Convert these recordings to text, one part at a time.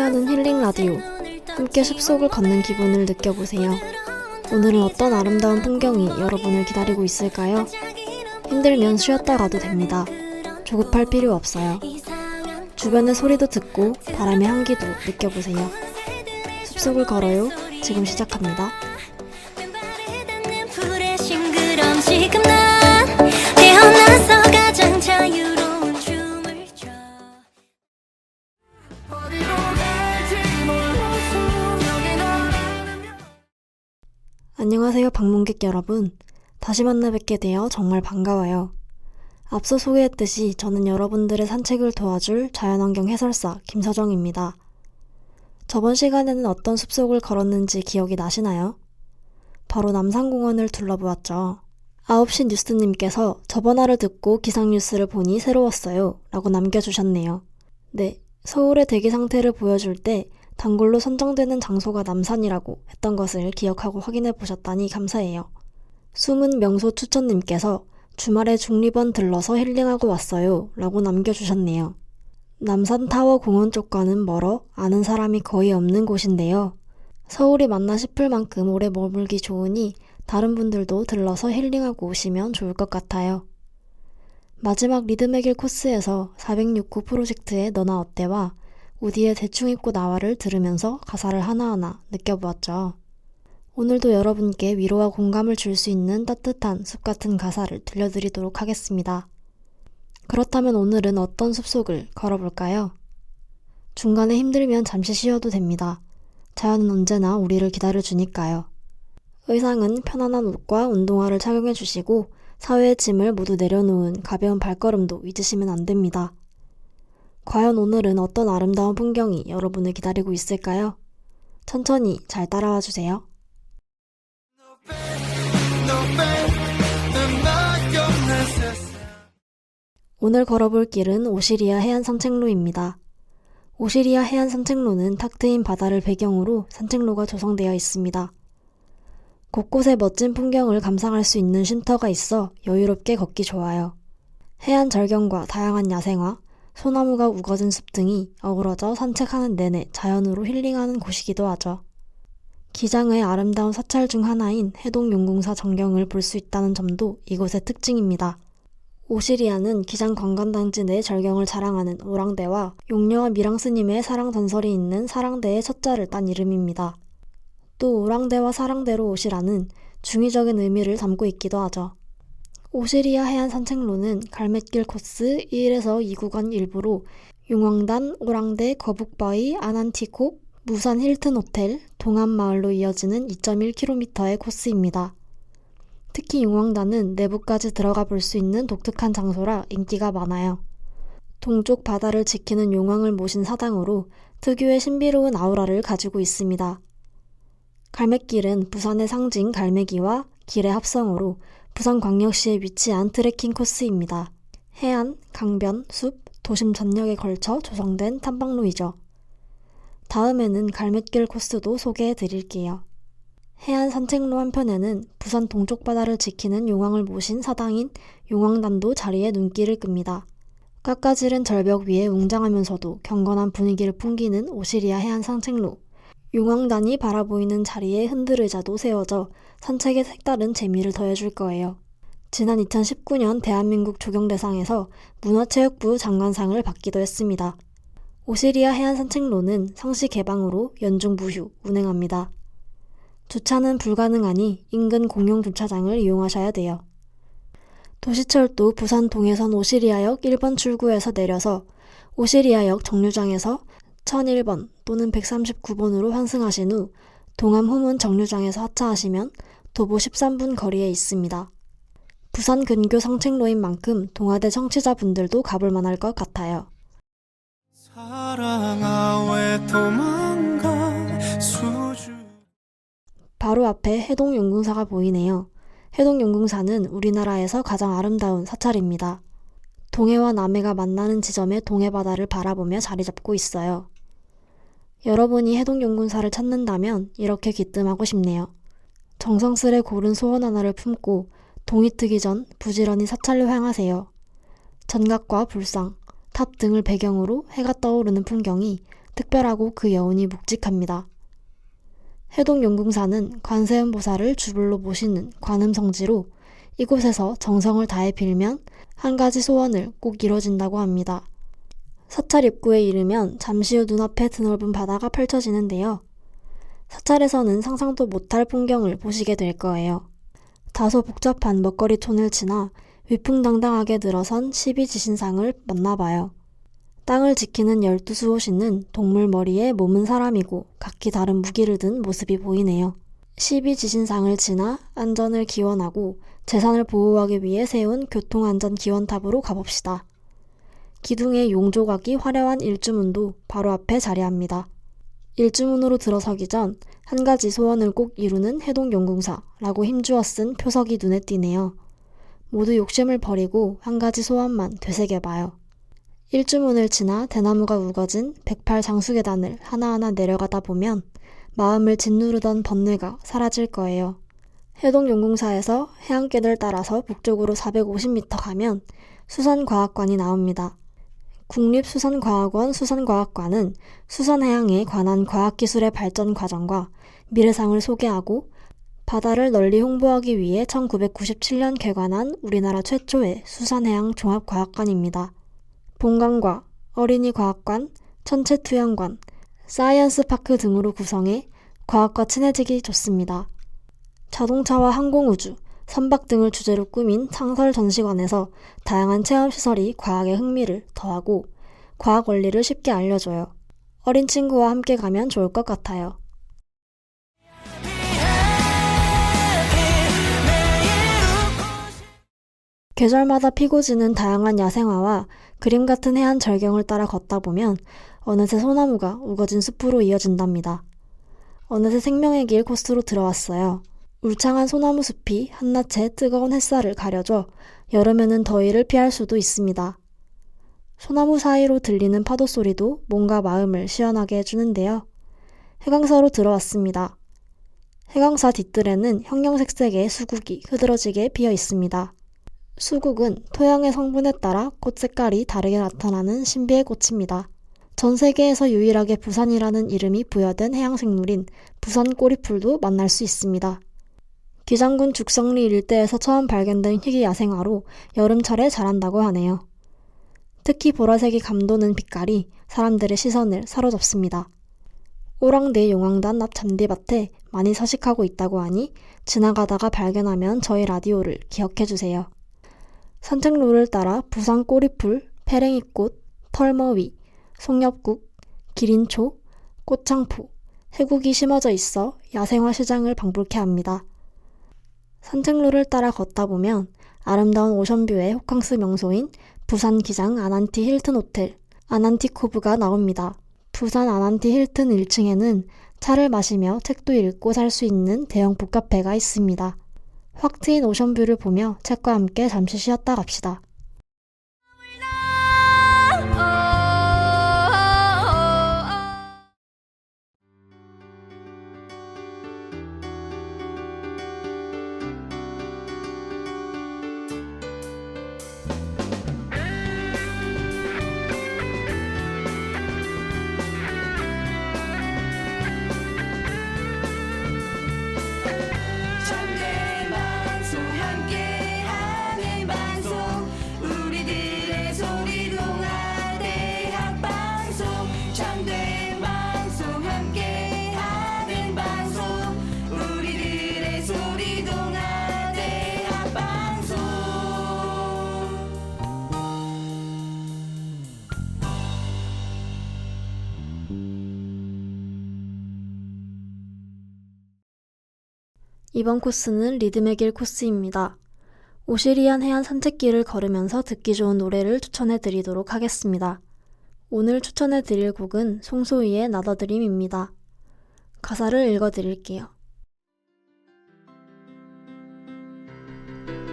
함께하는 힐링 라디오. 함께 숲속을 걷는 기분을 느껴보세요. 오늘은 어떤 아름다운 풍경이 여러분을 기다리고 있을까요? 힘들면 쉬었다 가도 됩니다. 조급할 필요 없어요. 주변의 소리도 듣고 바람의 향기도 느껴보세요. 숲속을 걸어요. 지금 시작합니다. 지금 난 태어나서 가장 자유로운 춤을 춰. 안녕하세요, 방문객 여러분. 다시 만나 뵙게 되어 정말 반가워요. 앞서 소개했듯이 저는 여러분들의 산책을 도와줄 자연환경 해설사 김서정입니다. 저번 시간에는 어떤 숲속을 걸었는지 기억이 나시나요? 바로 남산공원을 둘러보았죠. 9시 뉴스님께서 저번 화를 듣고 기상뉴스를 보니 새로웠어요 라고 남겨주셨네요. 네, 서울의 대기 상태를 보여줄 때 단골로 선정되는 장소가 남산이라고 했던 것을 기억하고 확인해 보셨다니 감사해요. 숨은 명소 추천님께서 주말에 중리번 들러서 힐링하고 왔어요 라고 남겨주셨네요. 남산타워 공원 쪽과는 멀어 아는 사람이 거의 없는 곳인데요. 서울이 맞나 싶을 만큼 오래 머물기 좋으니 다른 분들도 들러서 힐링하고 오시면 좋을 것 같아요. 마지막 리듬의 길 코스에서 406구 프로젝트의 너나 어때와 우디의 대충 입고 나와를 들으면서 가사를 하나하나 느껴보았죠. 오늘도 여러분께 위로와 공감을 줄 수 있는 따뜻한 숲 같은 가사를 들려드리도록 하겠습니다. 그렇다면 오늘은 어떤 숲속을 걸어볼까요? 중간에 힘들면 잠시 쉬어도 됩니다. 자연은 언제나 우리를 기다려주니까요. 의상은 편안한 옷과 운동화를 착용해 주시고 사회의 짐을 모두 내려놓은 가벼운 발걸음도 잊으시면 안 됩니다. 과연 오늘은 어떤 아름다운 풍경이 여러분을 기다리고 있을까요? 천천히 잘 따라와 주세요. 오늘 걸어볼 길은 오시리아 해안 산책로입니다. 오시리아 해안 산책로는 탁 트인 바다를 배경으로 산책로가 조성되어 있습니다. 곳곳에 멋진 풍경을 감상할 수 있는 쉼터가 있어 여유롭게 걷기 좋아요. 해안 절경과 다양한 야생화, 소나무가 우거진 숲 등이 어우러져 산책하는 내내 자연으로 힐링하는 곳이기도 하죠. 기장의 아름다운 사찰 중 하나인 해동용궁사 전경을 볼 수 있다는 점도 이곳의 특징입니다. 오시리아는 기장 관광단지 내 절경을 자랑하는 오랑대와 용녀와 미랑스님의 사랑 전설이 있는 사랑대의 첫자를 딴 이름입니다. 또 오랑대와 사랑대로 오시라는 중의적인 의미를 담고 있기도 하죠. 오시리아 해안 산책로는 갈매길 코스 1에서 2구간 일부로 용왕단, 오랑대, 거북바위, 아난티콕, 무산 힐튼 호텔, 동안마을로 이어지는 2.1km의 코스입니다. 특히 용왕단은 내부까지 들어가 볼 수 있는 독특한 장소라 인기가 많아요. 동쪽 바다를 지키는 용왕을 모신 사당으로 특유의 신비로운 아우라를 가지고 있습니다. 갈매길은 부산의 상징 갈매기와 길의 합성어로 부산광역시에 위치한 트레킹 코스입니다. 해안, 강변, 숲, 도심 전역에 걸쳐 조성된 탐방로이죠. 다음에는 갈매길 코스도 소개해 드릴게요. 해안 산책로 한편에는 부산 동쪽 바다를 지키는 용왕을 모신 사당인 용왕단도 자리에 눈길을 끕니다. 깎아지른 절벽 위에 웅장하면서도 경건한 분위기를 풍기는 오시리아 해안 산책로. 용왕단이 바라보이는 자리에 흔들의자도 세워져 산책에 색다른 재미를 더해줄 거예요. 지난 2019년 대한민국 조경대상에서 문화체육부 장관상을 받기도 했습니다. 오시리아 해안 산책로는 상시 개방으로 연중 무휴 운행합니다. 주차는 불가능하니 인근 공용 주차장을 이용하셔야 돼요. 도시철도 부산 동해선 오시리아역 1번 출구에서 내려서 오시리아역 정류장에서 1001번 또는 139번으로 환승하신 후 동암 후문 정류장에서 하차하시면 도보 13분 거리에 있습니다. 부산 근교 산책로인 만큼 동아대 청취자분들도 가볼 만할 것 같아요. 바로 앞에 해동용궁사가 보이네요. 해동용궁사는 우리나라에서 가장 아름다운 사찰입니다. 동해와 남해가 만나는 지점에 동해바다를 바라보며 자리 잡고 있어요. 여러분이 해동용궁사를 찾는다면 이렇게 귀뜸하고 싶네요. 정성스레 고른 소원 하나를 품고 동이 트기 전 부지런히 사찰로 향하세요. 전각과 불상, 탑 등을 배경으로 해가 떠오르는 풍경이 특별하고 그 여운이 묵직합니다. 해동용궁사는 관세음보살을 주불로 모시는 관음성지로 이곳에서 정성을 다해 빌면 한 가지 소원을 꼭 이뤄진다고 합니다. 사찰 입구에 이르면 잠시 후 눈앞에 드넓은 바다가 펼쳐지는데요. 사찰에서는 상상도 못할 풍경을 보시게 될 거예요. 다소 복잡한 먹거리촌을 지나 위풍당당하게 늘어선 12지신상을 만나봐요. 땅을 지키는 12수호신은 동물 머리에 몸은 사람이고 각기 다른 무기를 든 모습이 보이네요. 12지신상을 지나 안전을 기원하고 재산을 보호하기 위해 세운 교통안전기원탑으로 가봅시다. 기둥의 용조각이 화려한 일주문도 바로 앞에 자리합니다. 일주문으로 들어서기 전 한 가지 소원을 꼭 이루는 해동용궁사라고 힘주어 쓴 표석이 눈에 띄네요. 모두 욕심을 버리고 한 가지 소원만 되새겨봐요. 일주문을 지나 대나무가 우거진 108장수계단을 하나하나 내려가다 보면 마음을 짓누르던 번뇌가 사라질 거예요. 해동용궁사에서 해안길을 따라서 북쪽으로 450m 가면 수산과학관이 나옵니다. 국립수산과학원 수산과학관은 수산해양에 관한 과학기술의 발전 과정과 미래상을 소개하고 바다를 널리 홍보하기 위해 1997년 개관한 우리나라 최초의 수산해양 종합과학관입니다. 본관과 어린이과학관, 천체투영관, 사이언스파크 등으로 구성해 과학과 친해지기 좋습니다. 자동차와 항공우주, 선박 등을 주제로 꾸민 창설전시관에서 다양한 체험시설이 과학의 흥미를 더하고 과학 원리를 쉽게 알려줘요. 어린 친구와 함께 가면 좋을 것 같아요. 계절마다 피고 지는 다양한 야생화와 그림 같은 해안 절경을 따라 걷다 보면 어느새 소나무가 우거진 숲으로 이어진답니다. 어느새 생명의 길 코스로 들어왔어요. 울창한 소나무 숲이 한낮의 뜨거운 햇살을 가려줘 여름에는 더위를 피할 수도 있습니다. 소나무 사이로 들리는 파도 소리도 뭔가 마음을 시원하게 해주는데요. 해강사로 들어왔습니다. 해강사 뒷뜰에는 형형색색의 수국이 흐드러지게 피어 있습니다. 수국은 토양의 성분에 따라 꽃 색깔이 다르게 나타나는 신비의 꽃입니다. 전 세계에서 유일하게 부산이라는 이름이 부여된 해양생물인 부산 꼬리풀도 만날 수 있습니다. 기장군 죽성리 일대에서 처음 발견된 희귀 야생화로 여름철에 자란다고 하네요. 특히 보라색이 감도는 빛깔이 사람들의 시선을 사로잡습니다. 오랑내 용왕단 앞 잔디밭에 많이 서식하고 있다고 하니 지나가다가 발견하면 저희 라디오를 기억해주세요. 산책로를 따라 부산 꼬리풀, 페랭이꽃, 털머위, 송엽국, 기린초, 꽃창포, 해국이 심어져 있어 야생화 시장을 방불케 합니다. 산책로를 따라 걷다 보면 아름다운 오션뷰의 호캉스 명소인 부산 기장 아난티 힐튼 호텔, 아난티코브가 나옵니다. 부산 아난티 힐튼 1층에는 차를 마시며 책도 읽고 살 수 있는 대형 북카페가 있습니다. 확 트인 오션뷰를 보며 책과 함께 잠시 쉬었다 갑시다. 이번 코스는 리듬의 길 코스입니다. 오시리안 해안 산책길을 걸으면서 듣기 좋은 노래를 추천해 드리도록 하겠습니다. 오늘 추천해 드릴 곡은 송소희의 나더드림입니다. 가사를 읽어 드릴게요.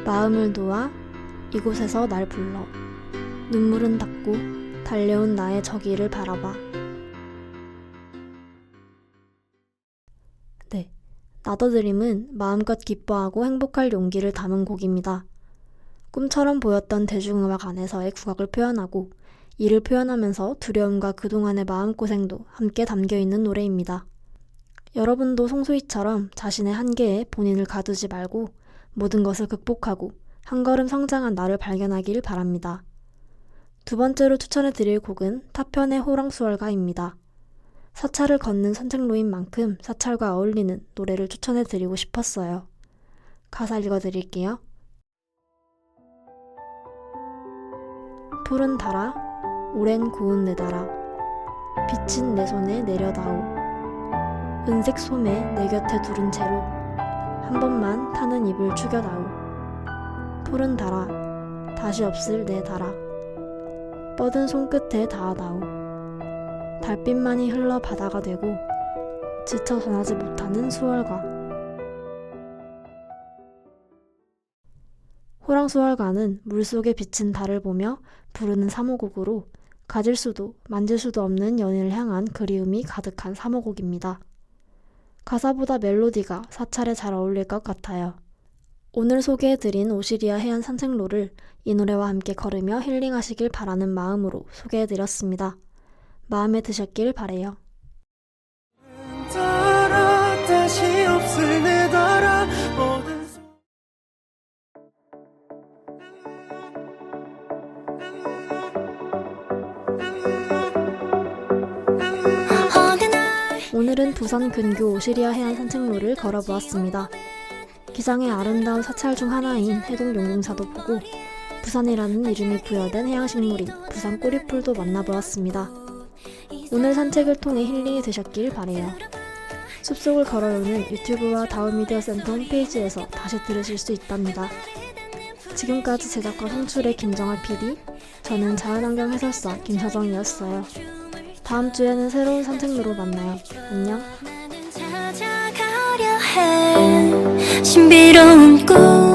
마음을 놓아 이곳에서 날 불러 눈물은 닦고 달려온 나의 저기를 바라봐. 네, 나더드림은 마음껏 기뻐하고 행복할 용기를 담은 곡입니다. 꿈처럼 보였던 대중음악 안에서의 국악을 표현하고 이를 표현하면서 두려움과 그동안의 마음고생도 함께 담겨있는 노래입니다. 여러분도 송소희처럼 자신의 한계에 본인을 가두지 말고 모든 것을 극복하고 한 걸음 성장한 나를 발견하길 바랍니다. 두 번째로 추천해드릴 곡은 타편의 호랑수월가입니다. 사찰을 걷는 산책로인 만큼 사찰과 어울리는 노래를 추천해드리고 싶었어요. 가사 읽어드릴게요. 푸른 달아 오랜 고운 내 달아 빛인 내 손에 내려다오 은색 소매 내 곁에 두른 채로 한 번만 타는 입을 죽여다오 푸른 달아 다시 없을 내 달아 뻗은 손끝에 닿아다오 달빛만이 흘러 바다가 되고 지쳐 전하지 못하는 수월가. 호랑수월가는 물속에 비친 달을 보며 부르는 사모곡으로 가질 수도 만질 수도 없는 연인을 향한 그리움이 가득한 사모곡입니다. 가사보다 멜로디가 사찰에 잘 어울릴 것 같아요. 오늘 소개해드린 오시리아 해안 산책로를 이 노래와 함께 걸으며 힐링하시길 바라는 마음으로 소개해드렸습니다. 마음에 드셨길 바래요. 다시 없을 내 달아 오늘은 부산 근교 오시리아 해안 산책로를 걸어보았습니다. 기장의 아름다운 사찰 중 하나인 해동용궁사도 보고 부산이라는 이름이 부여된 해양식물인 부산 꼬리풀도 만나보았습니다. 오늘 산책을 통해 힐링이 되셨길 바래요. 숲속을 걸어요는 유튜브와 다음미디어 센터 홈페이지에서 다시 들으실 수 있답니다. 지금까지 제작과 송출의 김정아 PD, 저는 자연환경 해설사 김서정이었어요. 다음 주에는 새로운 산책로로 만나요. 안녕. 신비로운 꿈